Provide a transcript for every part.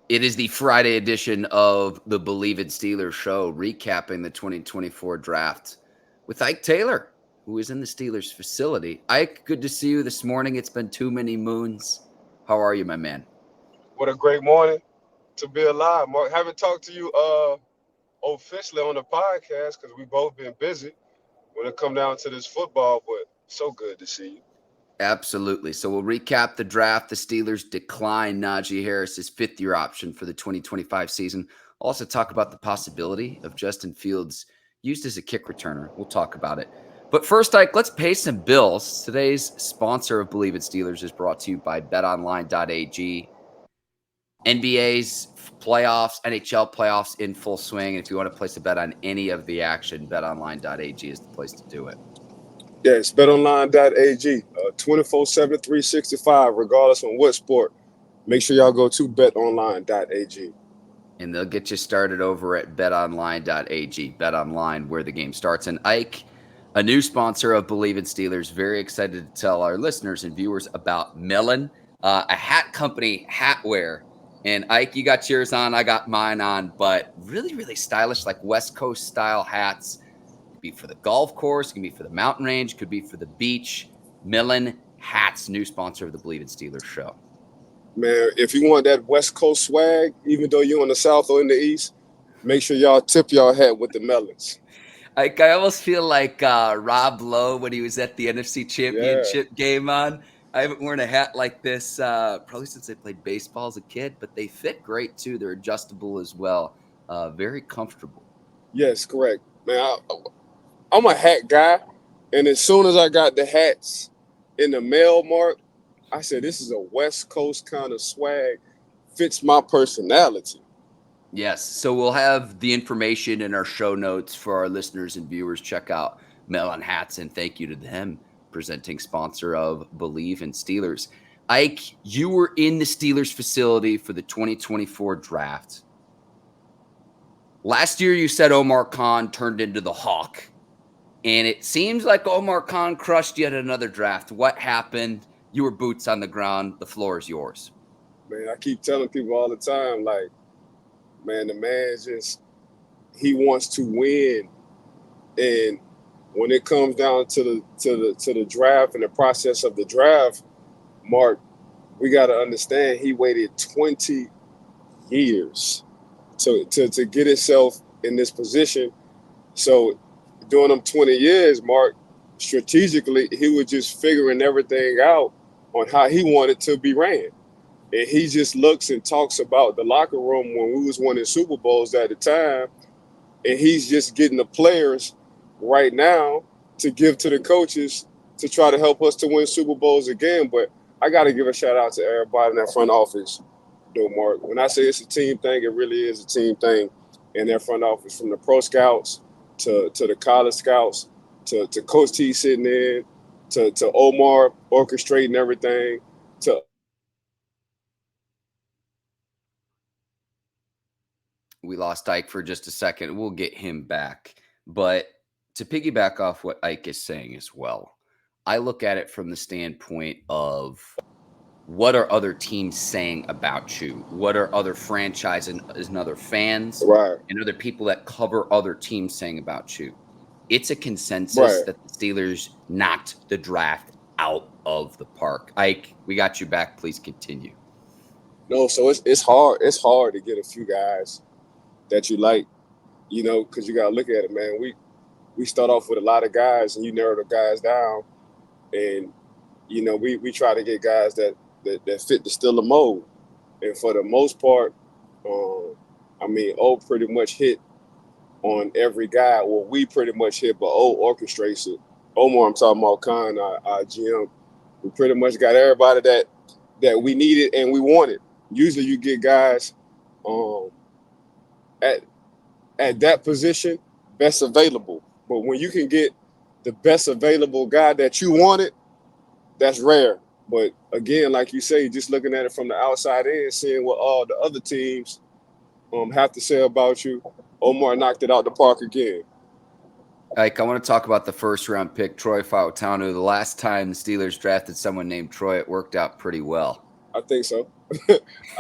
It is the Friday edition of the Bleav in Steelers show, recapping the 2024 draft with Ike Taylor, who is in the Steelers facility. Ike, good to see you this morning. It's been too many moons. How are you, my man? What a great morning to be alive, Mark. Haven't talked to you officially on the podcast because we both been busy when it come down to this football, but so good to see you. Absolutely. So we'll recap the draft. The Steelers decline Najee Harris's fifth-year option for the 2025 season. Also talk about the possibility of Justin Fields used as a kick returner. We'll talk about it. But first, Ike, let's pay some bills. Today's sponsor of Bleav in Steelers is brought to you by BetOnline.ag. NBA's playoffs, NHL playoffs in full swing. And if you want to place a bet on any of the action, BetOnline.ag is the place to do it. Yes, BetOnline.ag, 24/7, 365, regardless on what sport. Make sure y'all go to BetOnline.ag. And they'll get you started over at betonline.ag. BetOnline, where the game starts. And Ike, a new sponsor of Bleav in Steelers, very excited to tell our listeners and viewers about Melin, a hat company, hatwear. And Ike, you got yours on, I got mine on, but really, really stylish, like West Coast style hats. Could be for the golf course, could be for the mountain range, could be for the beach. Melin Hats, new sponsor of the Bleav in Steelers show. Man, if you want that West Coast swag, even though you're in the South or in the East, make sure y'all tip y'all hat with the melons. I almost feel like Rob Lowe when he was at the NFC Yeah. Championship game on. I haven't worn a hat like this probably since I played baseball as a kid, but they fit great too. They're adjustable as well. Very comfortable. Yes, correct. Man, I'm a hat guy, and as soon as I got the hats in the mail, Mark, I said this is a West Coast kind of swag, fits my personality. Yes. So we'll have the information in our show notes for our listeners and viewers. Check out Melon Hats, and thank you to them, presenting sponsor of Bleav in Steelers. Ike, you were in the Steelers facility for the 2024 draft. Last year, you said Omar Khan turned into the Hawk, and it seems like Omar Khan crushed yet another draft. What happened? You were boots on the ground. The floor is yours. Man, I keep telling people all the time, like, man, the man just he wants to win, and when it comes down to the draft and the process of the draft, Mark, we got to understand he waited 20 years to get himself in this position. So during them 20 years, Mark, strategically, he was just figuring everything out on how he wanted to be ran. And he just looks and talks about the locker room when we was winning Super Bowls at the time. And he's just getting the players right now to give to the coaches to try to help us to win Super Bowls again. But I got to give a shout out to everybody in that front office, though, Mark. When I say it's a team thing, it really is a team thing in their front office, from the pro scouts to the college scouts to Coach T sitting in to Omar orchestrating everything to We lost Ike for just a second. We'll get him back. But to piggyback off what Ike is saying as well, I look at it from the standpoint of what are other teams saying about you? What are other franchises and other fans right, and other people that cover other teams saying about you? It's a consensus right. that the Steelers knocked the draft out of the park. Ike, we got you back. Please continue. No, so it's hard. It's hard to get a few guys that you like, because you gotta look at it, man. We start off with a lot of guys, and you narrow the guys down, and we try to get guys that fit the Steeler mold, and for the most part, O pretty much hit on every guy. Well, we pretty much hit, but O orchestrates it. Omar, I'm talking about Khan, our GM. We pretty much got everybody that we needed and we wanted. Usually, you get guys um, at at that position, best available. But when you can get the best available guy that you wanted, that's rare. But again, like you say, just looking at it from the outside in, seeing what all the other teams have to say about you, Omar knocked it out the park again. Ike, I want to talk about the first round pick, Troy Fautanu. The last time the Steelers drafted someone named Troy, it worked out pretty well. I think so.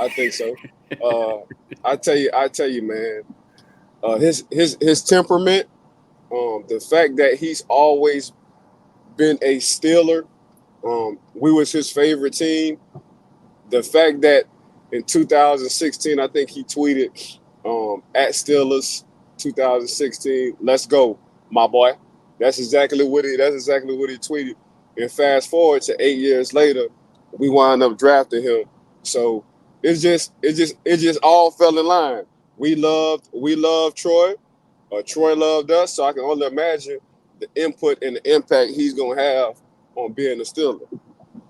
I think so. Uh, I tell you, man. His temperament, the fact that he's always been a Steeler. We was his favorite team. The fact that in 2016, I think he tweeted at Steelers 2016, "Let's go, my boy." That's exactly what he tweeted. And fast forward to 8 years later, we wind up drafting him. So it just all fell in line. We loved Troy. Troy loved us. So I can only imagine the input and the impact he's gonna have on being a Steeler.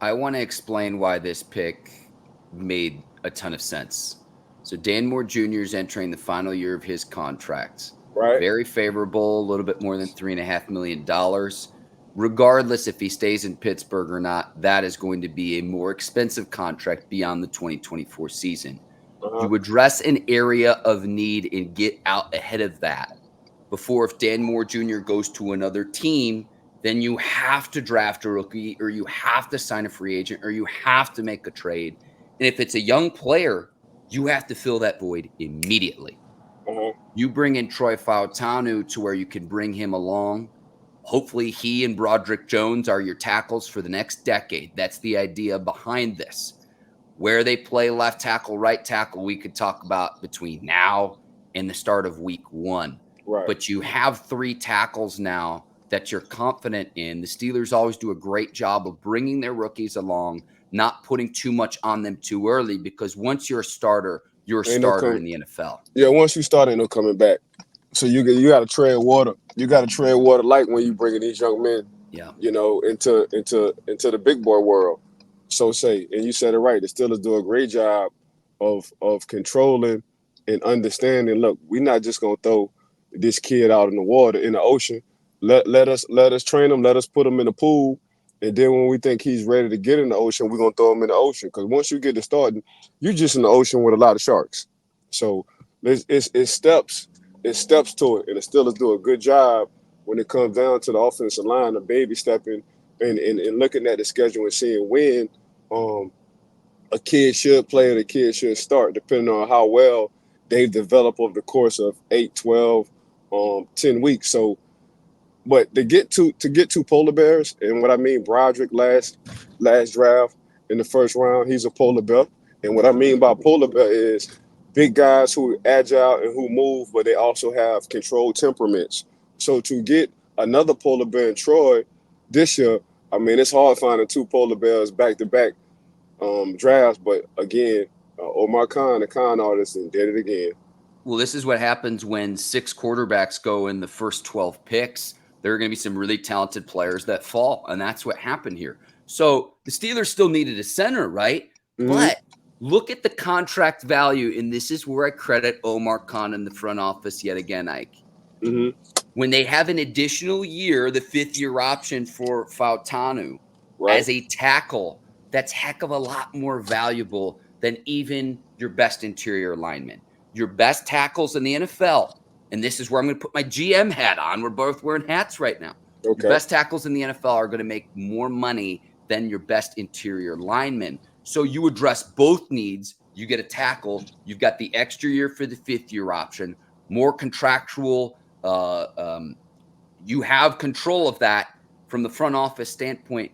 I want to explain why this pick made a ton of sense. So Dan Moore Jr. is entering the final year of his contract. Right? Very favorable, a little bit more than $3.5 million. Regardless if he stays in Pittsburgh or not, that is going to be a more expensive contract beyond the 2024 season. Uh-huh. You address an area of need and get out ahead of that before, if Dan Moore Jr. goes to another team, then you have to draft a rookie, or you have to sign a free agent, or you have to make a trade. And if it's a young player, you have to fill that void immediately. Uh-huh. You bring in Troy Fautanu to where you can bring him along. Hopefully he and Broderick Jones are your tackles for the next decade. That's the idea behind this. Where they play left tackle, right tackle, we could talk about between now and the start of week 1. Right. But you have 3 tackles now that you're confident in. The Steelers always do a great job of bringing their rookies along, not putting too much on them too early, because once you're a starter, you're a starter in the NFL. Yeah, once you start, ain't no coming back. So you got to tread water. You got to tread water light when you bringing these young men, Yeah. into the big boy world. So say, and you said it right. The Steelers do a great job of controlling and understanding. Look, we're not just gonna throw this kid out in the water, in the ocean. Let us train him. Let us put him in the pool, and then when we think he's ready to get in the ocean, we're gonna throw him in the ocean. Because once you get to starting, you're just in the ocean with a lot of sharks. So it's steps. It's steps to it, and the Steelers do a good job when it comes down to the offensive line of baby stepping and looking at the schedule and seeing when a kid should play and a kid should start, depending on how well they've developed over the course of 8, 12, 10 weeks. So, but to get to polar bears, and what I mean, Broderick last draft in the first round, he's a polar bear. And what I mean by polar bear is big guys who are agile and who move, but they also have controlled temperaments. So to get another polar bear in Troy this year, I mean, it's hard finding 2 polar bears back to back drafts. But again, Omar Khan, the con artist, and did it again. Well, this is what happens when 6 quarterbacks go in the first 12 picks. There are going to be some really talented players that fall, and that's what happened here. So the Steelers still needed a center, right? Mm-hmm. But look at the contract value, and this is where I credit Omar Khan in the front office yet again, Ike. Mm-hmm. When they have an additional year, the 5th-year option for Fautanu as a tackle, that's heck of a lot more valuable than even your best interior lineman. Your best tackles in the NFL, and this is where I'm going to put my GM hat on. We're both wearing hats right now. Okay. Your best tackles in the NFL are going to make more money than your best interior linemen. So you address both needs. You get a tackle. You've got the extra year for the 5th-year option, more contractual. You have control of that from the front office standpoint.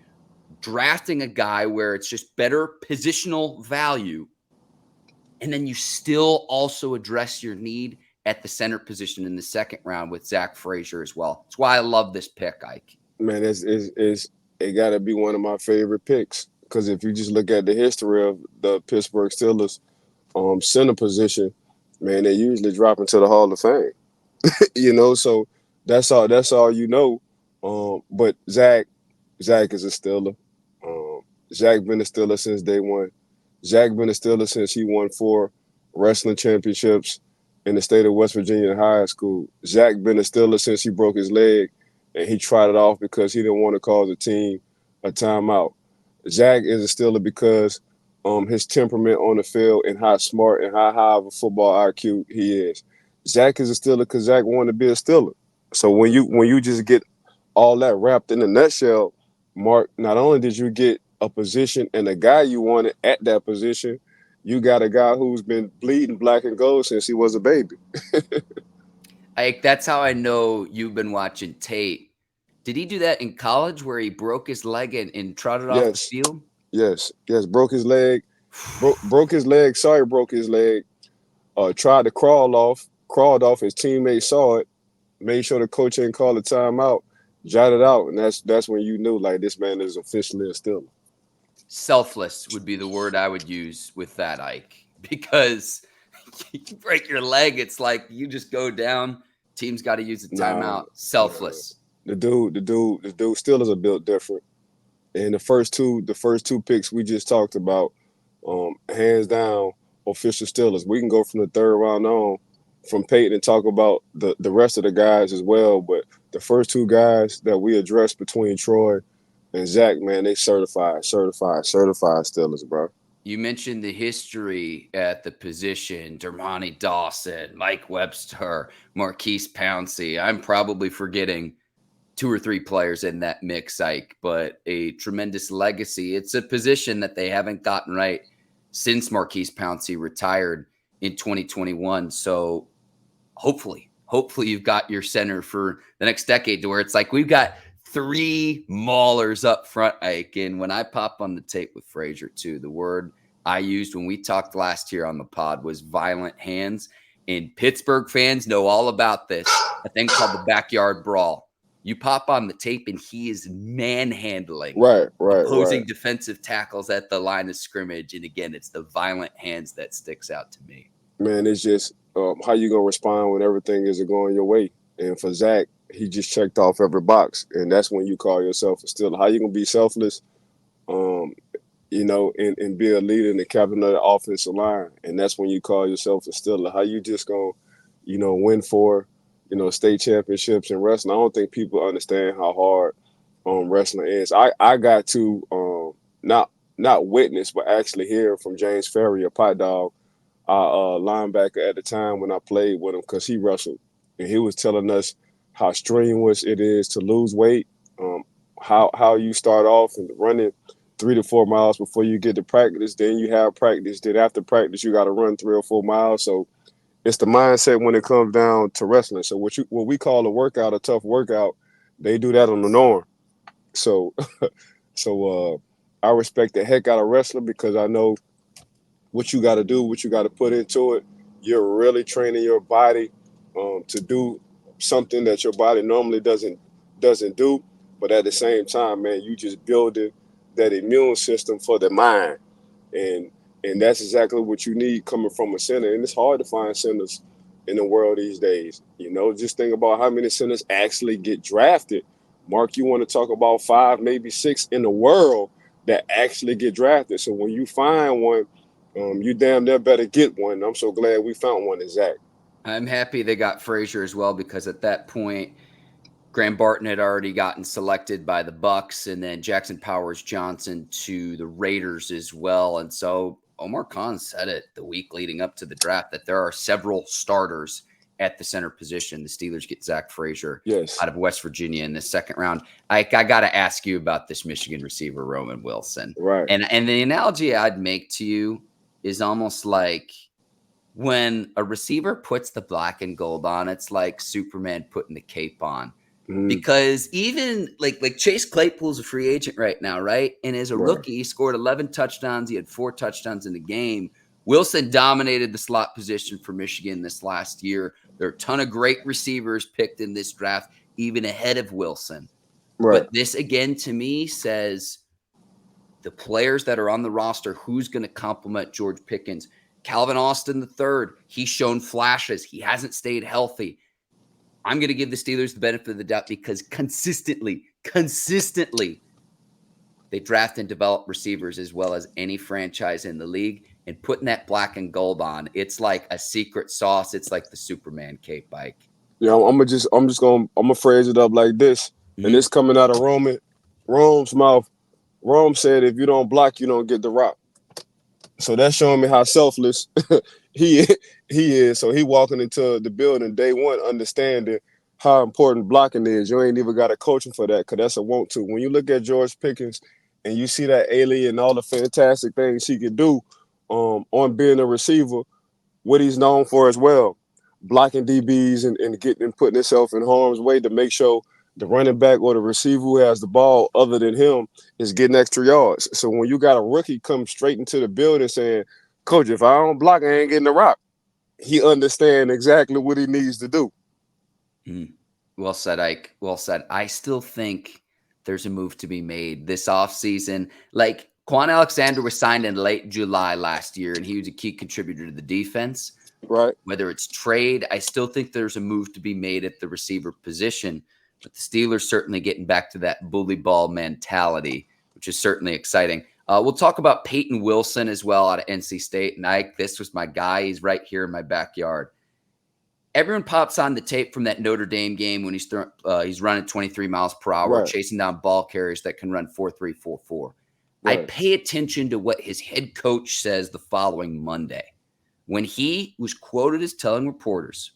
Drafting a guy where it's just better positional value, and then you still also address your need at the center position in the 2nd round with Zach Frazier as well. That's why I love this pick, Ike. Man, it got to be one of my favorite picks, because if you just look at the history of the Pittsburgh Steelers center position, man, they usually drop into the Hall of Fame. So that's all you know. But Zach is a Steeler. Zach been a Steeler since day one. Zach been a Steeler since he won 4 wrestling championships in the state of West Virginia in high school. Zach been a Steeler since he broke his leg and he tried it off because he didn't want to cause the team a timeout. Zach is a Steeler because his temperament on the field and how smart and how high of a football IQ he is. Zach is a Steeler because Zach wanted to be a Steeler. So when you just get all that wrapped in a nutshell, Mark, not only did you get a position and a guy you wanted at that position, you got a guy who's been bleeding black and gold since he was a baby. That's how I know you've been watching tape. Did he do that in college where he broke his leg and trotted off the Yes, field? yes, yes. Broke his leg. Broke his leg. Sorry, broke his leg. Tried to crawled off. His teammates saw it, made sure the coach didn't call the timeout, jotted out, and that's when you knew like this man is officially a Steeler. Selfless would be the word I would use with that, Ike, because you break your leg. It's like you just go down. Team's got to use a Nah, timeout. Selfless. the dude, Steelers are built different. And the first two picks we just talked about, hands down, official Steelers. We can go from the third round on from Payton and talk about the rest of the guys as well. But the first two guys that we addressed between Troy and Zach, man, they certified Steelers, bro. You mentioned the history at the position, Dermontti Dawson, Mike Webster, Marquise Pouncey. I'm probably forgetting 2 or 3 players in that mix, Ike, but a tremendous legacy. It's a position that they haven't gotten right since Marquise Pouncey retired in 2021. So hopefully you've got your center for the next decade to where it's like we've got 3 maulers up front, Ike. And when I pop on the tape with Frazier too, the word I used when we talked last year on the pod was violent hands. And Pittsburgh fans know all about this, a thing called the backyard brawl. You pop on the tape and he is manhandling opposing defensive tackles at the line of scrimmage. And again, it's the violent hands that sticks out to me. Man, it's just how you going to respond when everything isn't going your way. And for Zach, he just checked off every box. And that's when you call yourself a Steeler. How you going to be selfless, and be a leader and the captain of the offensive line. And that's when you call yourself a Steeler. How you just going to, win for state championships in wrestling. I don't think people understand how hard wrestling is. I got to not witness, but actually hear from James Ferry, a pot dog, linebacker at the time when I played with him, because he wrestled, and he was telling us how strenuous it is to lose weight. How you start off and running 3 to 4 miles before you get to practice. Then you have practice. Then after practice, you got to run 3 or 4 miles. So it's the mindset when it comes down to wrestling. So what we call a tough workout, they do that on the norm. So I respect the heck out of wrestling because I know what you got to do, what you got to put into it. You're really training your body to do something that your body normally doesn't do. But at the same time, man, you just building that immune system for the mind. And that's exactly what you need coming from a center. And it's hard to find centers in the world these days. Just think about how many centers actually get drafted. Mark, you want to talk about 5, maybe 6 in the world that actually get drafted. So when you find one, you damn near better get one. I'm so glad we found one in Zach. I'm happy they got Frazier as well, because at that point, Graham Barton had already gotten selected by the Bucks, and then Jackson Powers Johnson to the Raiders as well. And so Omar Khan said it the week leading up to the draft that there are several starters at the center position. The Steelers get Zach Frazier out of West Virginia in the second round. I got to ask you about this Michigan receiver, Roman Wilson. Right. And the analogy I'd make to you is almost like when a receiver puts the black and gold on, it's like Superman putting the cape on. Because even like Chase Claypool's a free agent right now, right? And as a rookie, he scored 11 touchdowns. He had 4 touchdowns in the game. Wilson dominated the slot position for Michigan this last year. There are a ton of great receivers picked in this draft, even ahead of Wilson. Right. But this, again, to me, says the players that are on the roster, who's going to complement George Pickens. Calvin Austin III, he's shown flashes. He hasn't stayed healthy. I'm going to give the Steelers the benefit of the doubt because consistently, they draft and develop receivers as well as any franchise in the league. And putting that black and gold on, it's like a secret sauce. It's like the Superman cape, Mike. Yeah, I'm gonna phrase it up like this, and it's coming out of Rome's mouth. Rome said, "If you don't block, you don't get the rock." So that's showing me how selfless he is. So he walking into the building day one, understanding how important blocking is. You ain't even got to coach him for that, because that's a want to. When you look at George Pickens and you see that alien and all the fantastic things he can do on being a receiver, what he's known for as well, blocking DBs and getting and putting himself in harm's way to make sure the running back or the receiver who has the ball other than him is getting extra yards. So when you got a rookie come straight into the building saying, Coach, if I don't block, I ain't getting the rock, he understands exactly what he needs to do. Well said, Ike. Well said. I still think there's a move to be made this offseason. Like, Quan Alexander was signed in late July last year, and he was a key contributor to the defense. Right. Whether it's trade, I still think there's a move to be made at the receiver position. But the Steelers certainly getting back to that bully ball mentality, which is certainly exciting. We'll talk about Payton Wilson as well out of NC State. And Ike, this was my guy. He's right here in my backyard. Everyone pops on the tape from that Notre Dame game when he's running 23 miles per hour, Right. chasing down ball carriers that can run 4.3, 4.4. Right. I pay attention to what his head coach says the following Monday. When he was quoted as telling reporters,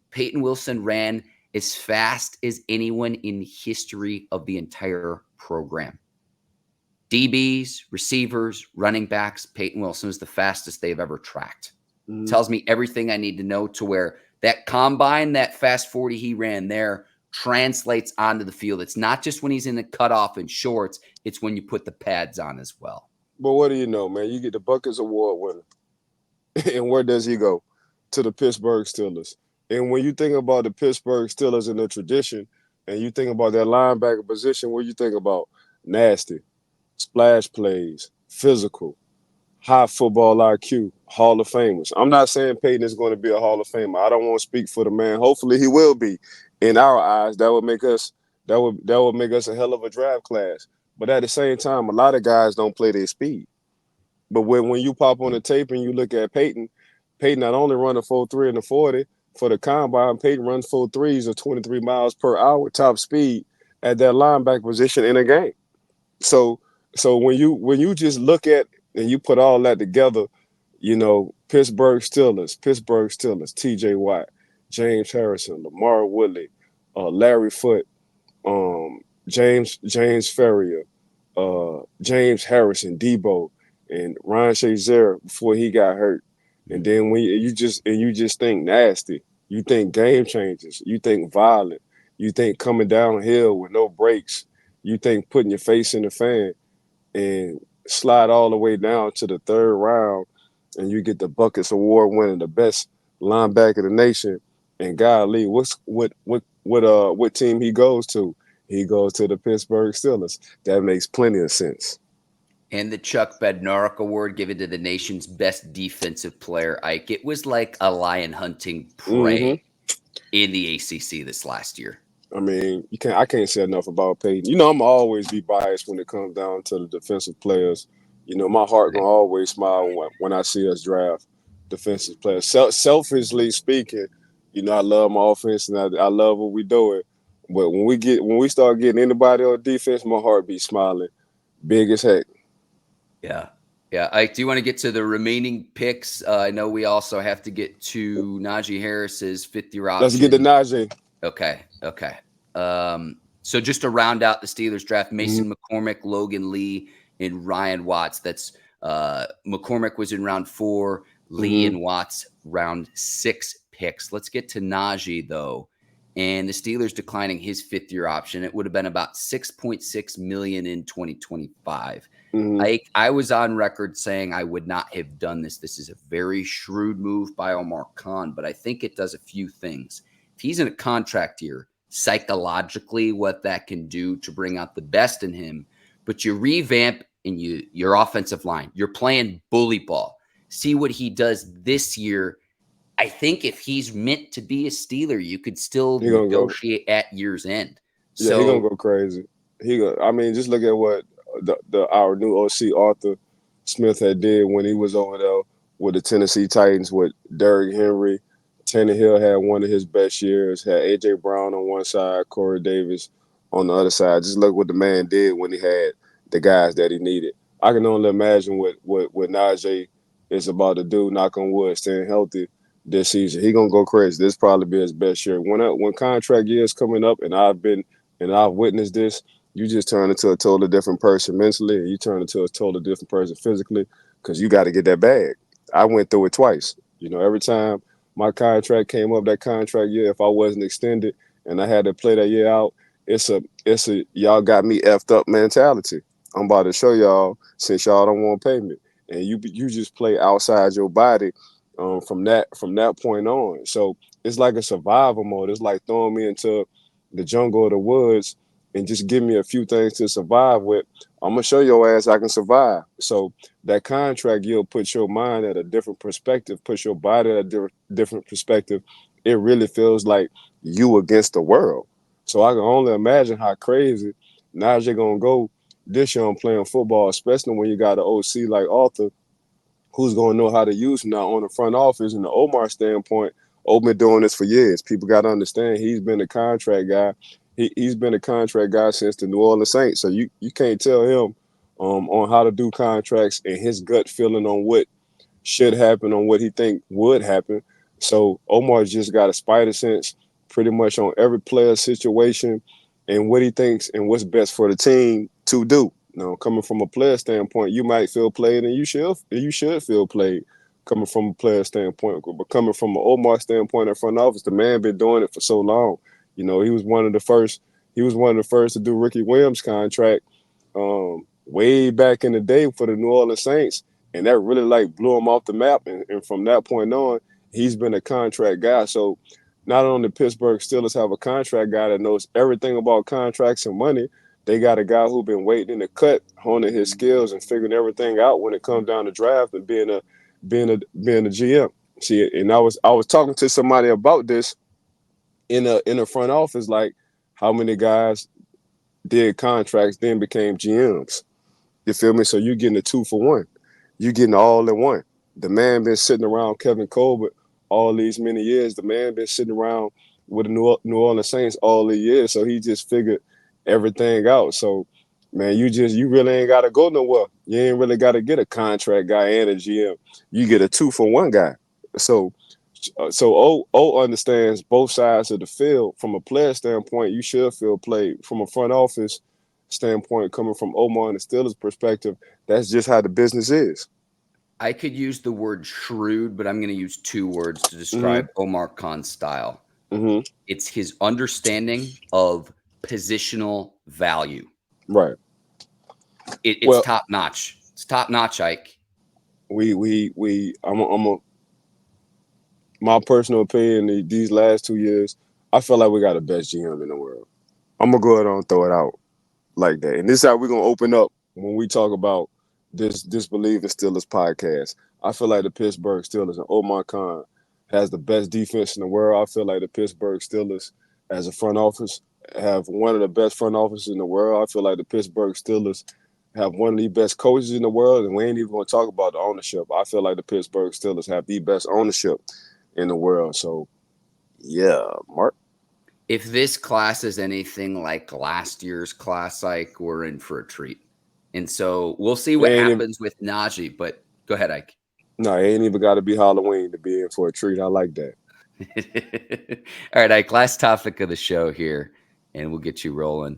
Payton Wilson ran as fast as anyone in the history of the entire program. DBs, receivers, running backs, Payton Wilson is the fastest they've ever tracked. Tells me everything I need to know to where that combine, that fast 40 he ran there translates onto the field. It's not just when he's in the cutoff and shorts. It's when you put the pads on as well. But what do you know, man? You get the Buckets Award winner. And where does he go? To the Pittsburgh Steelers. And when you think about the Pittsburgh Steelers and their tradition, and you think about that linebacker position, what you think about? Nasty, splash plays, physical, high football IQ, Hall of Famers. I'm not saying Payton is going to be a Hall of Famer. I don't want to speak for the man. Hopefully he will be. In our eyes, that would make us a hell of a draft class. But at the same time, a lot of guys don't play their speed. But when you pop on the tape and you look at Payton not only run a 4.3 and a 40 for the combine, Payton runs 4.3s or 23 miles per hour top speed at that linebacker position in a game. So when you just look at and you put all that together, you know, Pittsburgh Steelers, T.J. Watt, James Harrison, Lamar Woodley, Larry Foote, James Ferrier, James Harrison, Debo, and Ryan Shazier before he got hurt. And then when you just think nasty, you think game changers, you think violent, you think coming downhill with no brakes, you think putting your face in the fan and slide all the way down to the third round, and you get the Buckets Award winning the best linebacker in the nation. And golly, what team he goes to? He goes to the Pittsburgh Steelers. That makes plenty of sense. And the Chuck Bednarik Award given to the nation's best defensive player, Ike. It was like a lion hunting prey in the ACC this last year. I mean, I can't say enough about Payton. You know, I'm always be biased when it comes down to the defensive players. You know, my heart gonna always smile when I see us draft defensive players. Selfishly speaking, you know, I love my offense and I love what we doing. But when we start getting anybody on defense, my heart be smiling big as heck. Yeah. Yeah. Ike, do you want to get to the remaining picks? I know we also have to get to Najee Harris's fifth-year option. Let's get to Najee. Okay. So just to round out the Steelers draft, Mason McCormick, Logan Lee, and Ryan Watts. That's McCormick was in round 4, Lee and Watts round 6 picks. Let's get to Najee, though. And the Steelers declining his fifth-year option. It would have been about $6.6 million in 2025. I was on record saying I would not have done this. This is a very shrewd move by Omar Khan, but I think it does a few things. If he's in a contract year, psychologically, what that can do to bring out the best in him, but you revamp and your offensive line, you're playing bully ball. See what he does this year. I think if he's meant to be a Steeler, you could still negotiate at year's end. Yeah, he's gonna go crazy. Just look at what our new OC Arthur Smith had did when he was over there with the Tennessee Titans with Derrick Henry. Tannehill had one of his best years. Had A.J. Brown on one side, Corey Davis on the other side. Just look what the man did when he had the guys that he needed. I can only imagine what Najee is about to do. Knock on wood, staying healthy this season. He gonna go crazy. This probably be his best year. When contract year is coming up, and I've witnessed this, you just turn into a totally different person mentally, and you turn into a totally different person physically because you got to get that bag. I went through it twice. Every time my contract came up, that contract year, if I wasn't extended and I had to play that year out, it's a y'all got me effed up mentality. I'm about to show y'all since y'all don't want to pay me, and you just play outside your body from that point on. So it's like a survival mode. It's like throwing me into the jungle or the woods and just give me a few things to survive with. I'm gonna show your ass I can survive. So that contract year puts your mind at a different perspective, puts your body at a different perspective. It really feels like you against the world. So I can only imagine how crazy Najee gonna go this year on playing football, especially when you got an OC like Arthur, who's going to know how to use him now on the front office. And the Omar standpoint, Omar been doing this for years. People got to understand he's been a contract guy. He's been a contract guy since the New Orleans Saints. So you can't tell him on how to do contracts and his gut feeling on what should happen, on what he think would happen. So Omar's just got a spider sense pretty much on every player situation and what he thinks and what's best for the team to do. Coming from a player standpoint, you might feel played and you should feel played coming from a player standpoint. But coming from an Omar standpoint in front office, the man been doing it for so long. He was one of the first. He was one of the first to do Ricky Williams' contract way back in the day for the New Orleans Saints, and that really like blew him off the map. And from that point on, he's been a contract guy. So not only the Pittsburgh Steelers have a contract guy that knows everything about contracts and money, they got a guy who been waiting in the cut, honing his skills and figuring everything out when it comes down to draft and being a GM. See, and I was talking to somebody about this in a front office, like how many guys did contracts then became GMs. You feel me? So you getting a 2-for-1. You getting all in one. The man been sitting around Kevin Colbert all these many years. The man been sitting around with the New Orleans Saints all the years. So he just figured everything out. So man, you really ain't gotta go nowhere. You ain't really gotta get a contract guy and a GM. You get a 2-for-1 guy. So so O understands both sides of the field. From a player standpoint, you should feel played. From a front office standpoint, coming from Omar and the Steelers' perspective, that's just how the business is. I could use the word shrewd, but I'm going to use two words to Mm-hmm. describe Omar Khan's style. Mm-hmm. It's his understanding of positional value. Right. It's Well, top notch. It's top notch, Ike. I'm a my personal opinion. These last 2 years, I feel like we got the best GM in the world. I'm gonna go ahead and throw it out like that. And this is how we're gonna open up when we talk about this Bleav in Steelers podcast. I feel like the Pittsburgh Steelers and Omar Khan has the best defense in the world. I feel like the Pittsburgh Steelers as a front office have one of the best front offices in the world. I feel like the Pittsburgh Steelers have one of the best coaches in the world, and we ain't even gonna talk about the ownership. I feel like the Pittsburgh Steelers have the best ownership in the world. So yeah, Mark. If this class is anything like last year's class, Ike, we're in for a treat. And so we'll see It what ain't even, happens with Najee, but go ahead, Ike. no, it ain't even got to be Halloween to be in for a treat. I like that. All right, Ike, last topic of the show here, and we'll get you rolling.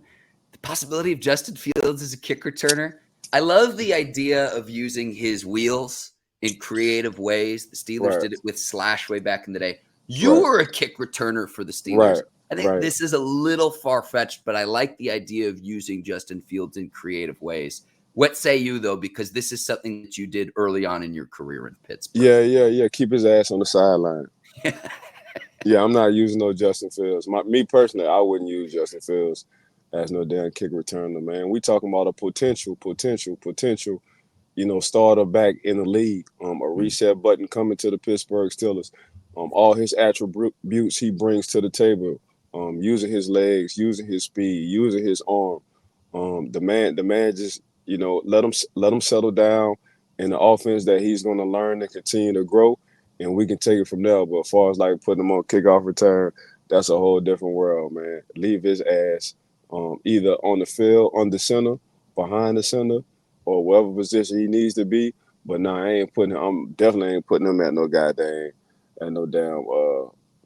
The possibility of Justin Fields as a kick returner. I love the idea of using his wheels in creative ways. The Steelers Right, did it with Slash way back in the day. You right, were a kick returner for the Steelers. right, I think right. this is a little far-fetched, but I like the idea of using Justin Fields in creative ways. What say you, though, because this is something that you did early on in your career in Pittsburgh? Yeah. Keep his ass on the sideline. Yeah, I'm not using no Justin Fields. Me personally, I wouldn't use Justin Fields as no damn kick returner, man. We talking about a potential, starter back in the league. A reset button coming to the Pittsburgh Steelers. All his attributes he brings to the table. Using his legs, using his speed, using his arm. The man just let him settle down in the offense that he's going to learn and continue to grow, and we can take it from there. But as far as like putting him on kickoff return, that's a whole different world, man. Leave his ass either on the field, on the center, behind the center, or whatever position he needs to be. But nah, I'm definitely ain't putting him at no damn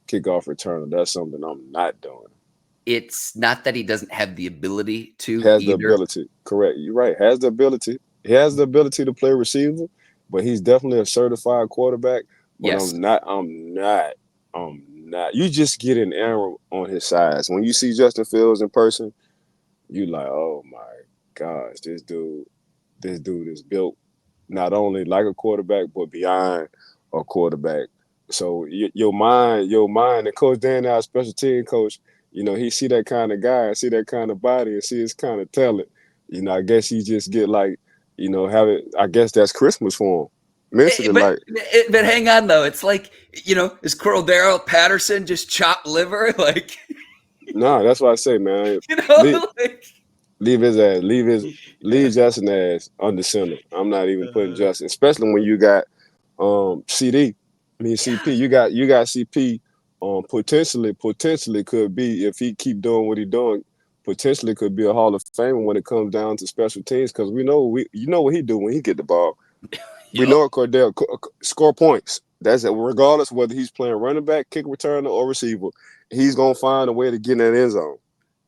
kickoff returner. That's something I'm not doing. it's not that he doesn't have the ability to Has the either. ability. Correct. You're right. Has the ability. He has the ability to play receiver, but he's definitely a certified quarterback. But Yes. I'm not. You just get an error on his size. When you see Justin Fields in person, you like, oh my gosh, this dude is built not only like a quarterback, but beyond a quarterback. So your mind, and Coach Dan, our special team coach, he see that kind of guy, see that kind of body, and see his kind of talent. I guess he just get like, have it. I guess that's Christmas for him. Mentally, But like, but hang on though, it's like, is Cordero Patterson just chopped liver? Like, nah, that's what I say, man. Leave, like. leave his ass, leave Justin ass under center. I'm not even putting Justin, especially when you got CD. I mean CP. You got CP. Potentially could be, if he keep doing what he doing. Potentially could be a Hall of Famer when it comes down to special teams, because you know what he do when he get the ball. We Yup. know Cordell score points. That's it. Regardless whether he's playing running back, kick returner, or receiver, he's gonna find a way to get in that end zone.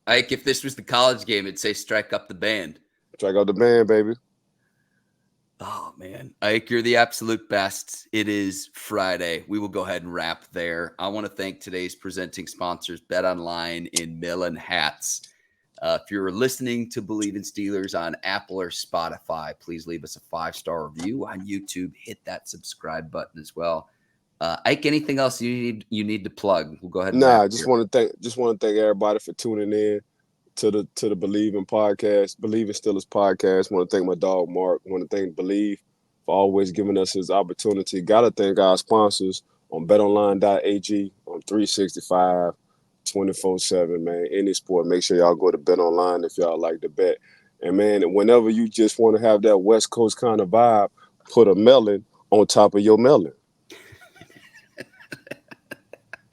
Ike, if this was the college game, it'd say strike up the band. Strike out the band, baby. Oh, man. Ike, you're the absolute best. It is Friday. We will go ahead and wrap there. I want to thank today's presenting sponsors, BetOnline in Melin hats. If you're listening to Bleav in Steelers on Apple or Spotify, please leave us a 5-star review on YouTube. Hit that subscribe button as well. Ike, anything else you need to plug? We'll go ahead and wrap Nah, here. just want to thank everybody for tuning in to the Bleav in podcast, Bleav in Steelers podcast. Want to thank my dog Mark. Want to thank Bleav for always giving us his opportunity. Got to thank our sponsors on BetOnline.ag on 365, 24/7. Man, any sport. Make sure y'all go to BetOnline if y'all like to bet. And man, whenever you just want to have that West Coast kind of vibe, put a melon on top of your melon.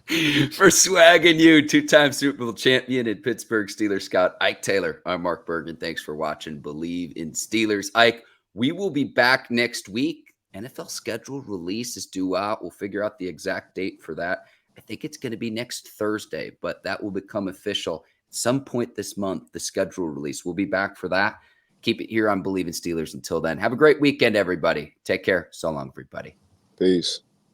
For swagging you, 2-time Super Bowl champion and Pittsburgh Steelers scout Ike Taylor, I'm Mark Bergin. Thanks for watching Bleav in Steelers. Ike, we will be back next week. NFL schedule release is due out. We'll figure out the exact date for that. I think it's going to be next Thursday, but that will become official at some point this month, the schedule release. We'll be back for that. Keep it here on Bleav in Steelers. Until then, have a great weekend, everybody. Take care. So long, everybody. Peace.